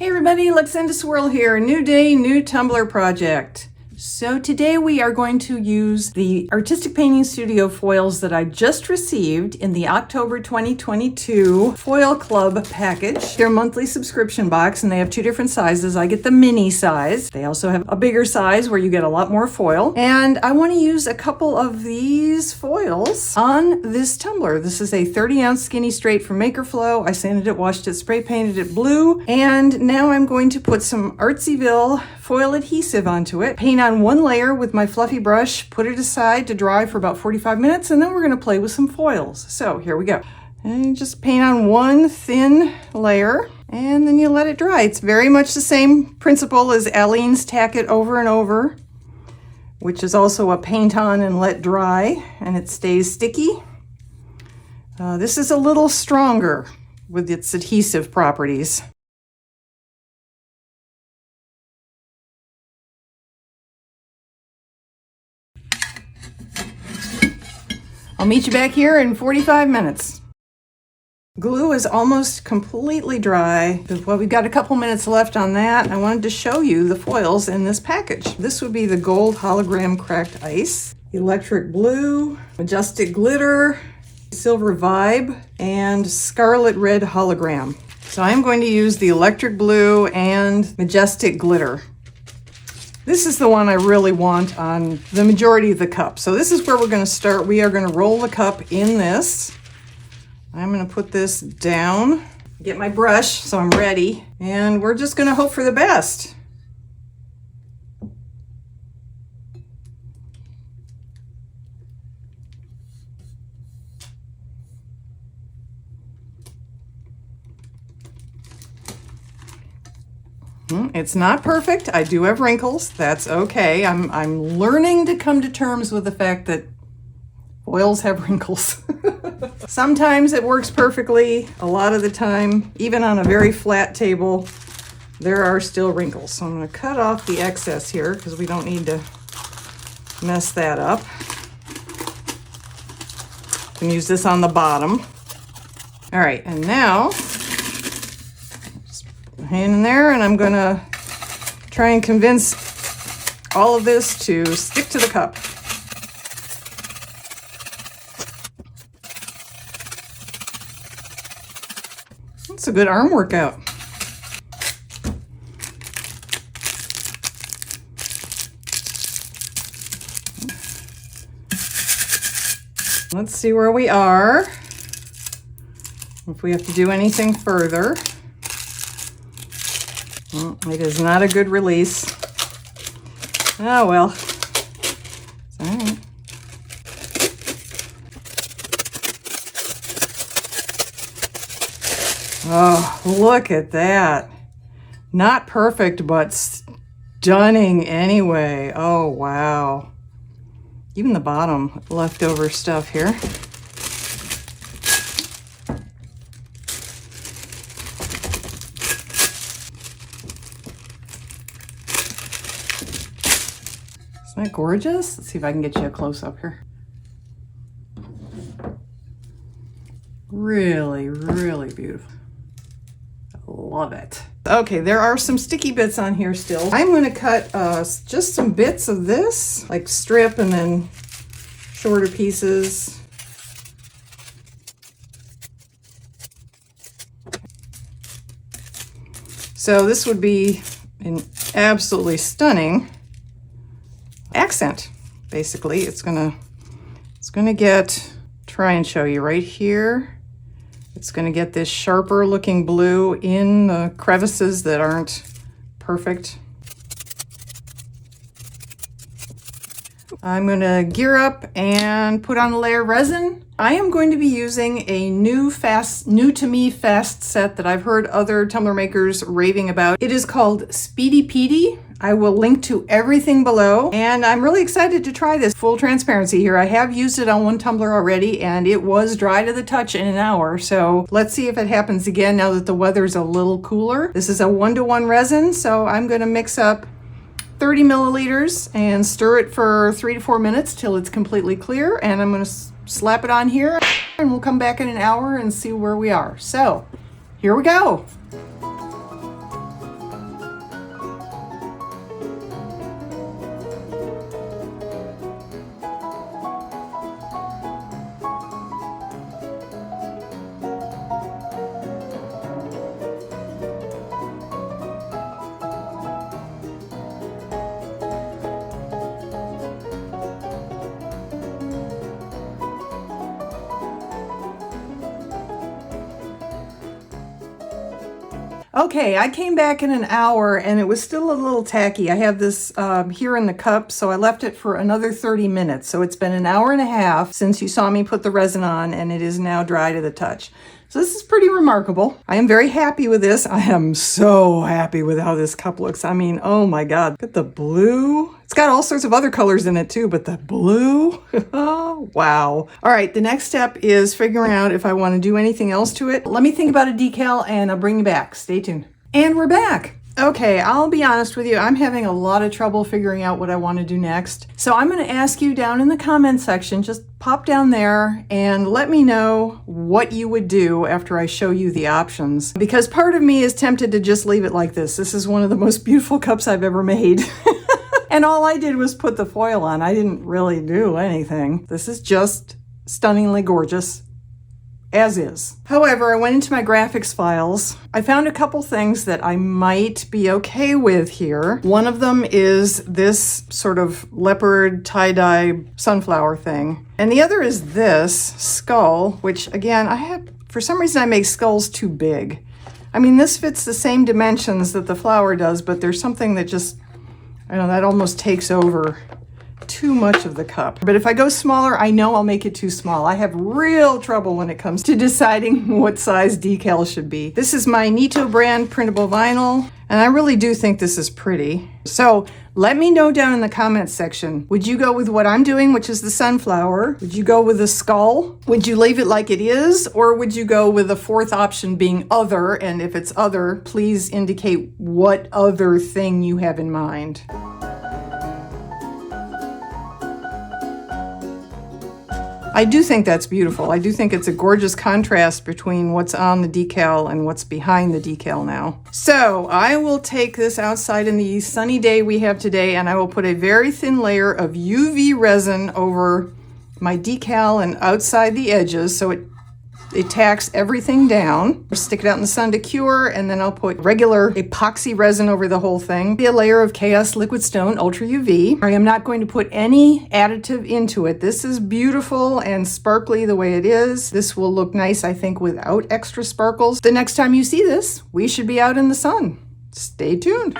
Hey everybody, Luxenda Swirl here. New day, new tumbler project. So today we are going to use the Artistic Painting Studio foils that I just received in the October 2022 Foil Club package. Their monthly subscription box, and they have two different sizes. I get the mini size. They also have a bigger size where you get a lot more foil. And I want to use a couple of these foils on this tumbler. This is a 30-ounce skinny straight from Makerflow. I sanded it, washed it, spray painted it blue. And now I'm going to put some Artsyville foil adhesive onto it, paint on one layer with my fluffy brush, put it aside to dry for about 45 minutes, and then we're going to play with some foils. So here we go. And just paint on one thin layer, and then you let it dry. It's very much the same principle as Aline's Tack It Over and Over, which is also a paint on and let dry, and it stays sticky. This is a little stronger with its adhesive properties. I'll meet you back here in 45 minutes. Glue is almost completely dry. Well, we've got a couple minutes left on that. I wanted to show you the foils in this package. This would be the gold hologram cracked ice, electric blue, Majestic Glitter, silver vibe, and scarlet red hologram. So I'm going to use the electric blue and Majestic Glitter. This is the one I really want on the majority of the cup. So this is where we're going to start. We are going to roll the cup in this. I'm going to put this down, get my brush so I'm ready, and we're just going to hope for the best. It's not perfect. I do have wrinkles. That's okay. I'm learning to come to terms with the fact that foils have wrinkles. Sometimes it works perfectly. A lot of the time, even on a very flat table, there are still wrinkles. So I'm going to cut off the excess here because we don't need to mess that up. I can use this on the bottom. All right, and now hand in there, and I'm gonna try and convince all of this to stick to the cup. That's a good arm workout. Let's see where we are, if we have to do anything further. Well, it is not a good release. Oh well. It's all right. Oh, look at that. Not perfect, but stunning anyway. Oh, wow. Even the bottom leftover stuff here. Isn't that gorgeous? Let's see if I can get you a close-up here. Really, really beautiful. I love it. Okay, there are some sticky bits on here still. I'm going to cut just some bits of this, like strip and then shorter pieces. So this would be an absolutely stunning accent. Basically, it's gonna get, try and show you right here. It's gonna get this sharper looking blue in the crevices that aren't perfect. I'm gonna gear up and put on a layer of resin. I am going to be using a new to me fast set that I've heard other tumbler makers raving about. It is called Speedy Peedy. I will link to everything below, and I'm really excited to try this. Full transparency here, I have used it on one tumbler already, and it was dry to the touch in an hour, so let's see if it happens again now that the weather's a little cooler. This is a 1-to-1 resin, so I'm going to mix up 30 milliliters and stir it for 3 to 4 minutes till it's completely clear, and I'm going to slap it on here, and we'll come back in an hour and see where we are. So here we go. Okay, I came back in an hour and it was still a little tacky. I have this here in the cup, so I left it for another 30 minutes. So it's been an hour and a half since you saw me put the resin on, and it is now dry to the touch. So this is pretty remarkable. I am very happy with this. I am so happy with how this cup looks. I mean, oh my God, look at the blue. It's got all sorts of other colors in it too, but the blue, oh, wow. All right, the next step is figuring out if I want to do anything else to it. Let me think about a decal and I'll bring you back. Stay tuned. And we're back. Okay, I'll be honest with you. I'm having a lot of trouble figuring out what I want to do next. So I'm going to ask you down in the comment section, just pop down there and let me know what you would do after I show you the options. Because part of me is tempted to just leave it like this. This is one of the most beautiful cups I've ever made. And all I did was put the foil on. I didn't really do anything. This is just stunningly gorgeous. As is. However, I went into my graphics files. I found a couple things that I might be okay with here. One of them is this sort of leopard tie-dye sunflower thing. And the other is this skull, which again, for some reason I make skulls too big. I mean, this fits the same dimensions that the flower does, but there's something that just, I don't know, that almost takes over too much of the cup. But if I go smaller, I know I'll make it too small. I have real trouble when it comes to deciding what size decal should be. This is my Nito brand printable vinyl, and I really do think this is pretty. So let me know down in the comments section. Would you go with what I'm doing, which is the sunflower? Would you go with the skull? Would you leave it like it is? Or would you go with the fourth option being other? And if it's other, please indicate what other thing you have in mind. I do think that's beautiful. I do think it's a gorgeous contrast between what's on the decal and what's behind the decal now. So I will take this outside in the sunny day we have today, and I will put a very thin layer of UV resin over my decal and outside the edges so it tacks everything down. Stick it out in the sun to cure, and then I'll put regular epoxy resin over the whole thing. Be a layer of Chaos Liquid Stone Ultra UV. I am not going to put any additive into it. This is beautiful and sparkly the way it is. This will look nice, I think, without extra sparkles. The next time you see this, we should be out in the sun. Stay tuned.